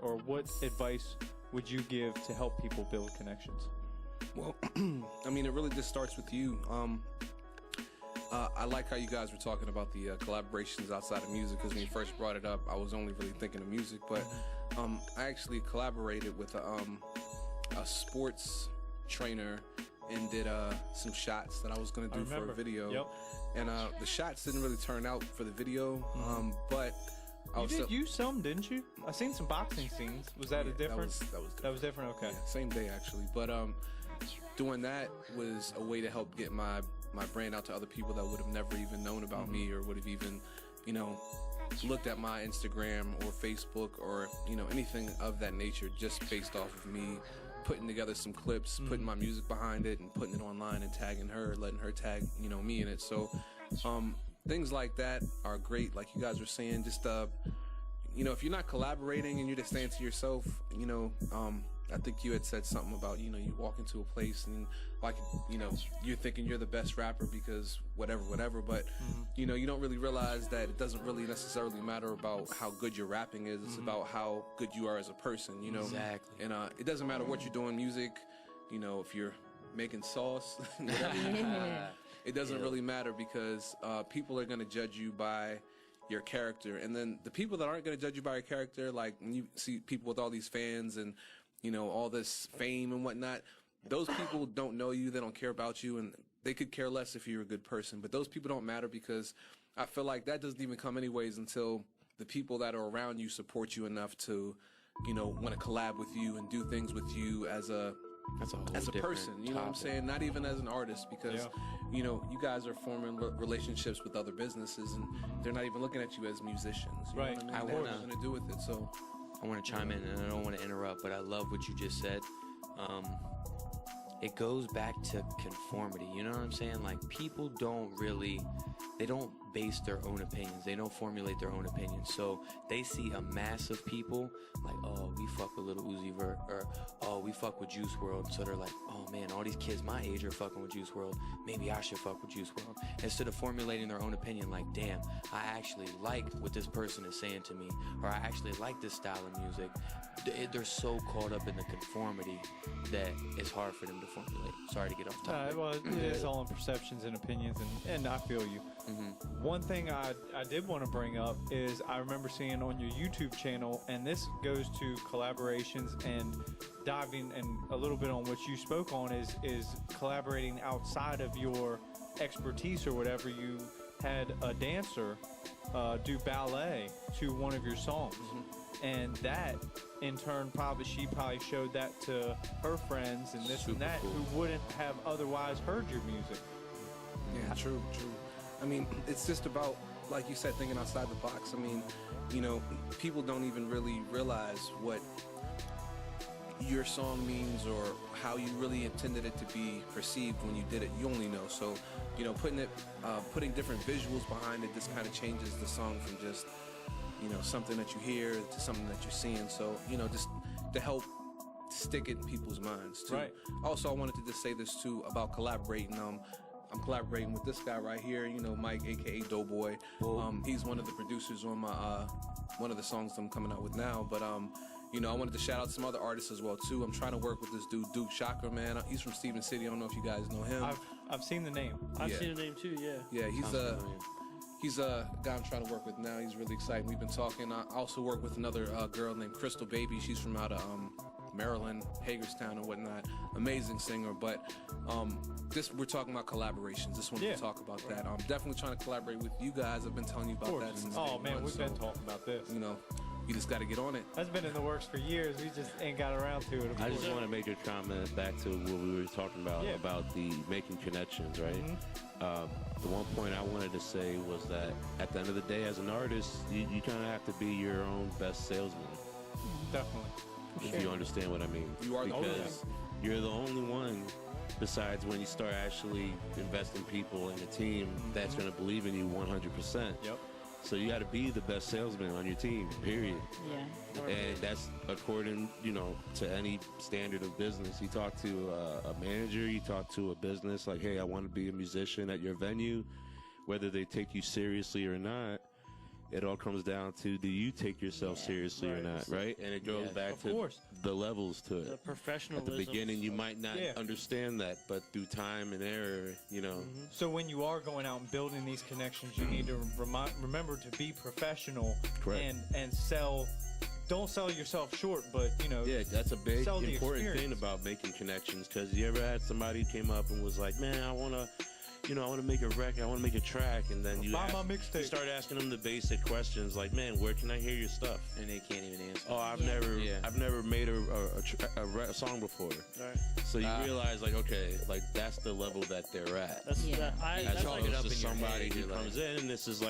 or what advice would you give to help people build connections? Well, I mean, it really just starts with you. I like how you guys were talking about the collaborations outside of music, because when you first brought it up, I was only really thinking of music, but I actually collaborated with a sports trainer and did some shots that I was going to do for a video. Yep. And the shots didn't really turn out for the video, but I You was did use some, didn't you? I seen some boxing scenes. Was that a difference? That was different. That was different. Okay. Yeah, same day actually, but doing that was a way to help get my brand out to other people that would have never even known about me, or would have even, looked at my Instagram or Facebook or anything of that nature, just based off of me putting together some clips, putting my music behind it, and putting it online and tagging her, letting her tag me in it. So things like that are great. Like you guys were saying, just if you're not collaborating and you're just staying to yourself, I think you had said something about, you walk into a place and you're thinking you're the best rapper because whatever, but you don't really realize that it doesn't really necessarily matter about how good your rapping is. It's about how good you are as a person, Exactly. And it doesn't matter what you're doing music, if you're making sauce, it doesn't really matter, because people are going to judge you by your character. And then the people that aren't going to judge you by your character, like when you see people with all these fans and all this fame and whatnot, those people don't know you, they don't care about you, and they could care less if you're a good person. But those people don't matter, because I feel like that doesn't even come anyways until the people that are around you support you enough to want to collab with you and do things with you as a person, you know what I'm saying? Not even as an artist, because, you guys are forming relationships with other businesses, and they're not even looking at you as musicians. You know what I mean? They have nothing to do with it. So I want to chime in, and I don't want to interrupt, but I love what you just said. It goes back to conformity. You know what I'm saying? Like, people don't base their own opinions. They don't formulate their own opinions. So they see a mass of people like, oh, we fuck with Lil Uzi Vert, or oh, we fuck with Juice WRLD. So they're like, oh man, all these kids my age are fucking with Juice WRLD. Maybe I should fuck with Juice WRLD. Instead of formulating their own opinion, like, damn, I actually like what this person is saying to me, or I actually like this style of music. They're so caught up in the conformity that it's hard for them to formulate. Sorry to get off topic. Well, it's all in perceptions and opinions, and I feel you. One thing I did want to bring up is I remember seeing on your YouTube channel, and this goes to collaborations and diving and a little bit on what you spoke on is collaborating outside of your expertise or whatever. You had a dancer do ballet to one of your songs, and that in turn she probably showed that to her friends and this and that, cool, who wouldn't have otherwise heard your music. Yeah, true. I mean, it's just about, like you said, thinking outside the box. I mean, people don't even really realize what your song means or how you really intended it to be perceived when you did it. You only know. So, putting different visuals behind it just kind of changes the song from just, something that you hear to something that you're seeing. So, just to help stick it in people's minds too. Right. Also, I wanted to just say this too about collaborating. I'm collaborating with this guy right here, Mike, aka Doughboy. He's one of the producers on my one of the songs I'm coming out with now. But I wanted to shout out some other artists as well too. I'm trying to work with this dude, Duke Chakra, man. He's from Stephen City. I don't know if you guys know him. I've seen the name. I've seen the name too. Yeah. Yeah, he's a guy I'm trying to work with now. He's really exciting. We've been talking. I also work with another girl named Crystal Baby. She's from out of Maryland, Hagerstown and whatnot. Amazing singer. But we're talking about collaborations. Just wanted to talk about that. I'm definitely trying to collaborate with you guys. I've been telling you about that since day one. We've been talking about this. You just got to get on it. That's been in the works for years. We just ain't got around to it. I just want to make a comment back to what we were talking about the making connections, right? The one point I wanted to say was that at the end of the day, as an artist, you kind of have to be your own best salesman. Definitely. If you understand what I mean. You are because you're the only one, besides when you start actually investing people in a team that's going to believe in you 100%. Yep. So you got to be the best salesman on your team, period. Yeah. And that's according, to any standard of business. You talk to a manager, you talk to a business like, hey, I want to be a musician at your venue, whether they take you seriously or not. it all comes down to, do you take yourself seriously or not, right? And it goes back to the levels to it. The professionalism. At the beginning, you might not understand that, but through time and error, you know. So when you are going out and building these connections, you need to remember to be professional. Correct. and sell. Don't sell yourself short, but you know. Yeah, that's a big sell the important thing experience. about making connections. Because you ever had somebody who came up and was like, "Man, I want to make a record, I want to make a track," and then you Buy my mixtape. You start asking them the basic questions like, "Man, where can I hear your stuff?" And they can't even answer. Oh, I've never made a song before. Right. So you realize, like, okay, like that's the level that they're at. That's As chalk opposed it up to in your somebody head, who you're comes like- in and this is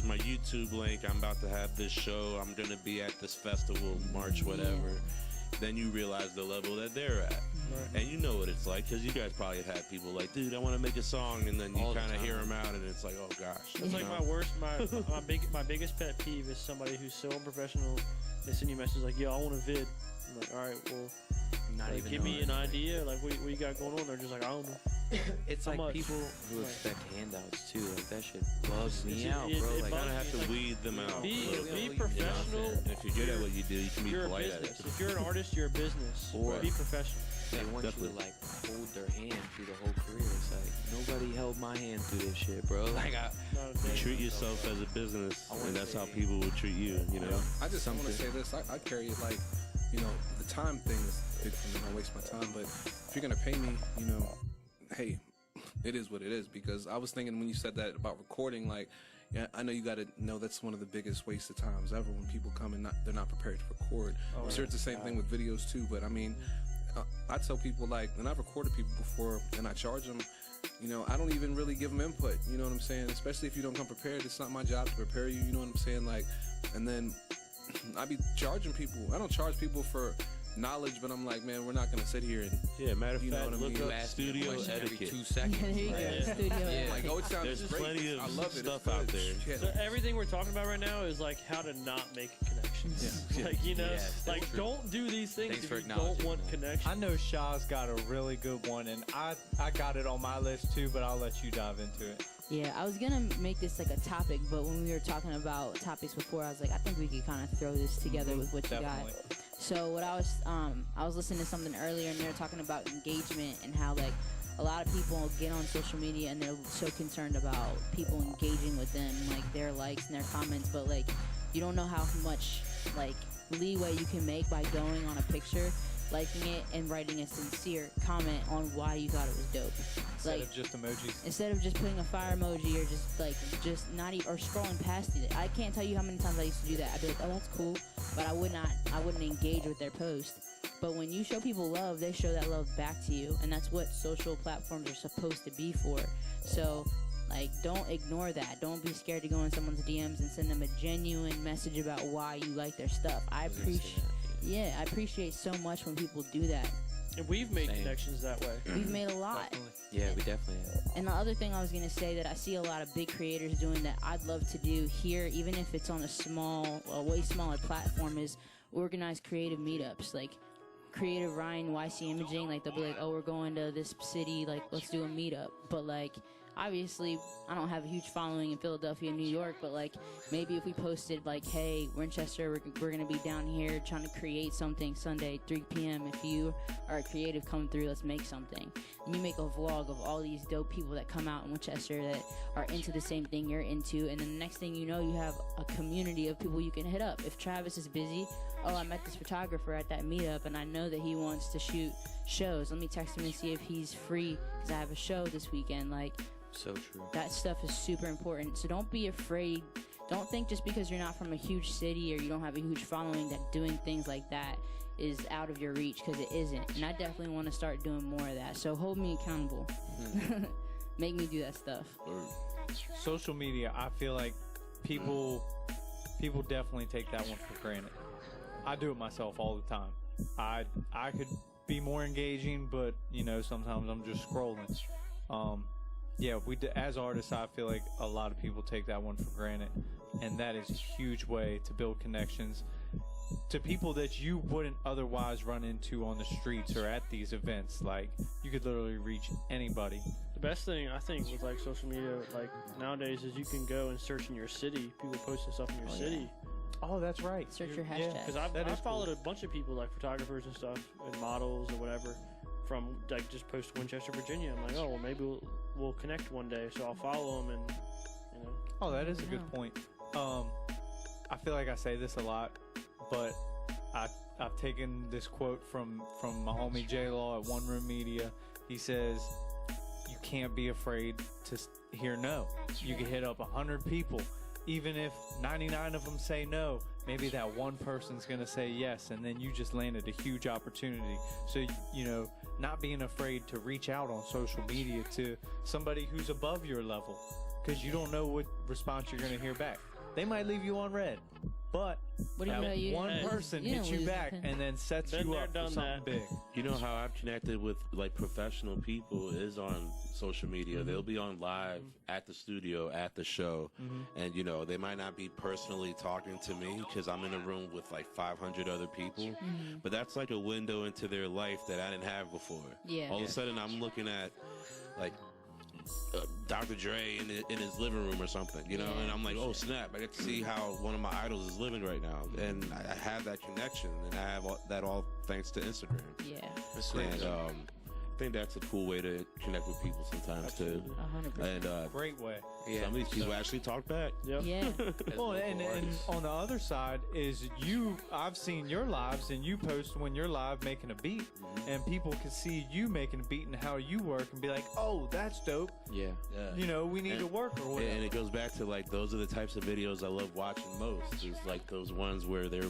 my YouTube link. I'm about to have this show. I'm gonna be at this festival, March, whatever. Then you realize the level that they're at. And you know what it's like, because you guys probably have had people like, dude, I want to make a song, and then you All the kind of hear time. them out, and it's like, oh gosh. It's like my biggest pet peeve is somebody who's so unprofessional. They send you a message like, "Yo, I want a vid." I'm like, all right, well, Not like, even give me knowing an anything. idea. Like, what you got going on? They're just like, I don't know. It's How like much? people who Right. expect handouts too. Like that shit bugs me It- out, it- bro. it Like, bugs Kind of have It's to like- weed them out. Be a little bit. You know professional. what I'm saying? And if you're good at what you do, you can be You're a polite at business. it. If you're an artist, you're a business. Or- Be professional. They want you definitely. to like hold their hand through the whole career. It's like nobody held my hand through this shit, bro. Like Not a You thing. treat yourself as a business, I wanna and that's how say- people will treat you, you know? I just want to say this. I carry it like, you know, the time thing is big for me. I don't waste my time. But if you're going to pay me, you know, hey, it is what it is. Because I was thinking when you said that about recording, like, yeah, I know you got to know that's one of the biggest waste of times ever when people come and they're not prepared to record. I'm sure it's the same thing with videos too. But I mean, I tell people, like, when I've recorded people before and I charge them, you know, I don't even really give them input. You know what I'm saying? Especially if you don't come prepared. It's not my job to prepare you. You know what I'm saying? Like, and then I be charging people. I don't charge people for knowledge, but I'm like, man, we're not gonna sit here and Yeah, matter of You know fact, what I look mean? up you ask me a studio question every etiquette. 2 seconds. There you Right. go. Studio. Yeah. like, oh, it sounds There's great. plenty of I love it. stuff It's out good. there. Yeah. So everything we're talking about right now is like how to not make connections. Yeah. Like, you know, Yeah, that's like true. don't do these things Thanks if for you don't acknowledging want that. connections. I know Shaw's got a really good one, and I got it on my list too, but I'll let you dive into it. Yeah, I was gonna make this like a topic, but when we were talking about topics before, I was like, I think we could kind of throw this together with what you Definitely. got. So what I was listening to something earlier, and they were talking about engagement and how like a lot of people get on social media and they're so concerned about people engaging with them, like their likes and their comments, but like you don't know how much like leeway you can make by going on a picture, liking it, and writing a sincere comment on why you thought it was dope. Instead Like, of just emojis. instead of just putting a fire emoji or just not or scrolling past it. I can't tell you how many times I used to do that. I'd be like, oh, that's cool, but I wouldn't engage with their post. But when you show people love, they show that love back to you, and that's what social platforms are supposed to be for. So like, don't ignore that. Don't be scared to go in someone's DMs and send them a genuine message about why you like their stuff. I appreciate so much when people do that. And we've made Same. connections that way. We've made a lot. Yeah, we definitely have. And the other thing I was gonna say that I see a lot of big creators doing that I'd love to do here, even if it's on a way smaller platform, is organize creative meetups. Like Creative Ryan, YC Imaging, like they'll be like, oh, we're going to this city, like let's do a meetup. But like, obviously, I don't have a huge following in Philadelphia and New York, but like maybe if we posted like, hey, Winchester, we're gonna be down here trying to create something Sunday 3 p.m. If you are a creative, come through, let's make something. And you make a vlog of all these dope people that come out in Winchester that are into the same thing you're into, and then the next thing you know, you have a community of people you can hit up. If Travis is busy, oh, I met this photographer at that meetup and I know that he wants to shoot shows, let me text him and see if he's free because I have a show this weekend. Like, So true. that stuff is super important. So don't be afraid. Don't think just because you're not from a huge city or you don't have a huge following that doing things like that is out of your reach, because it isn't. And I definitely want to start doing more of that. So hold me accountable. Make me do that stuff. Social media, I feel like people definitely take that one for granted. I do it myself all the time. I could be more engaging, but you know, sometimes I'm just scrolling. Yeah, as artists, I feel like a lot of people take that one for granted, and that is a huge way to build connections to people that you wouldn't otherwise run into on the streets or at these events. Like, you could literally reach anybody. The best thing I think with like social media, like nowadays, is you can go and search in your city. People posting stuff in your city. Oh, that's right. Search your Yeah. hashtag. Because That I've is followed cool. a bunch of people, like photographers and stuff, and models or whatever, from like just post Winchester, Virginia. I'm like, oh, well, maybe we'll connect one day, so I'll follow them, and you know. Oh, that is a good Yeah. point. I feel like I say this a lot, but I've taken this quote from my homie J Law at One Room Media. He says, "You can't be afraid to hear no. You can hit up 100 people, even if 99 of them say no. Maybe that one person's gonna say yes, and then you just landed a huge opportunity. So you know, not being afraid to reach out on social media to somebody who's above your level, because you don't know what response you're gonna hear back. They might leave you on red, but What do you that know? You one didn't- person you hits didn't you lose back nothing. and then sets Been you there, up for done something that. big. You know how I've connected with like professional people is on social media. They'll be on live at the studio, at the show, and you know they might not be personally talking to me because I'm in a room with like 500 other people, but that's like a window into their life that I didn't have before. Yeah. All of a sudden, I'm looking at like Dr. Dre in his living room or something, you know, Yeah, and I'm like, oh snap! I get to see how one of my idols is living right now, and I have that connection, and I have that all thanks to Instagram. Yeah, That's great. And I think that's a cool way to connect with people sometimes too. 100%. And Great way. Yeah. some of these people actually talk back. Yep. Yeah. Well, and on the other side is I've seen your lives, and you post when you're live making a beat, and people can see you making a beat and how you work and be like, oh, that's dope. Yeah. You know, we need to work or whatever. And it goes back to like those are the types of videos I love watching most. Is like those ones where they're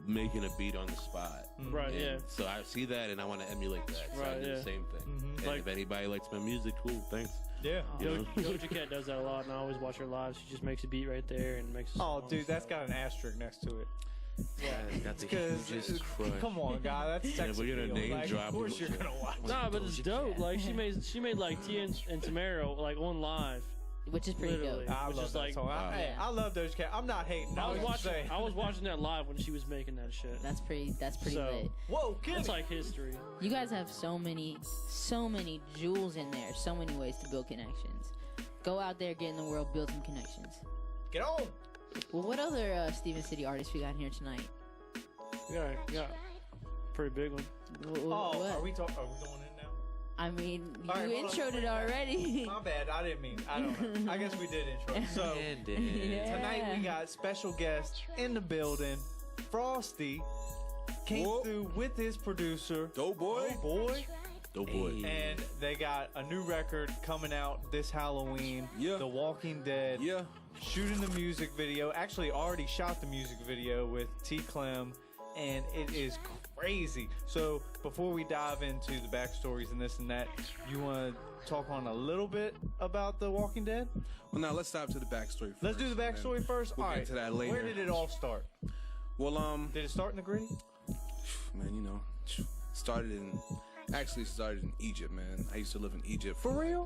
making a beat on the spot. Right. And Yeah. so I see that and I want to emulate that. So I Right, do yeah. the same thing. And Like- if anybody likes my music, cool, thanks. Yeah. You know? Doja Cat does that a lot, and I always watch her live. She just makes a beat right there and makes. A Oh, song, dude, that's so. got an asterisk next to it. Yeah, got the Because, hugest crush. come on, guy, that's Yeah, sex we're gonna appeal. name Like, drop of course them. you're gonna watch. Nah, but it's Doja dope. Cat. Like she made like Tia and Tamara like on live. Which is pretty Literally. dope. I Which love is that like- song. Hey, I love Doja Cat. I'm not hating. I was just watching. saying. I was watching that live when she was making that shit. That's pretty So- lit. Whoa, kid. It's like history. You guys have so many jewels in there. So many ways to build connections. Go out there, get in the world, build some connections. Get on. Well, what other Steven City artists we got in here tonight? Yeah, pretty big one. Oh, What? are we going in now? I mean, you All right, hold on, introed bring it it back. already. My bad. I didn't mean. I don't know. I guess we did intro. So And then Yeah. tonight we got special guest in the building. Frosty came Whoa. through with his producer. Dope boy. Oh boy. Dope boy. Hey. And they got a new record coming out this Halloween. Yeah. The Walking Dead. Yeah. Shooting the music video. Actually, already shot the music video with T. Clem, and it is crazy. So, before we dive into the backstories and this and that, you want to talk on a little bit about The Walking Dead? Well, now let's dive to the backstory first. Let's do the and backstory first. We'll All get right. to that later. Where did it all start? Well, Did it start in the gritty? man, you know, started in Egypt, man. I used to live in Egypt. For real?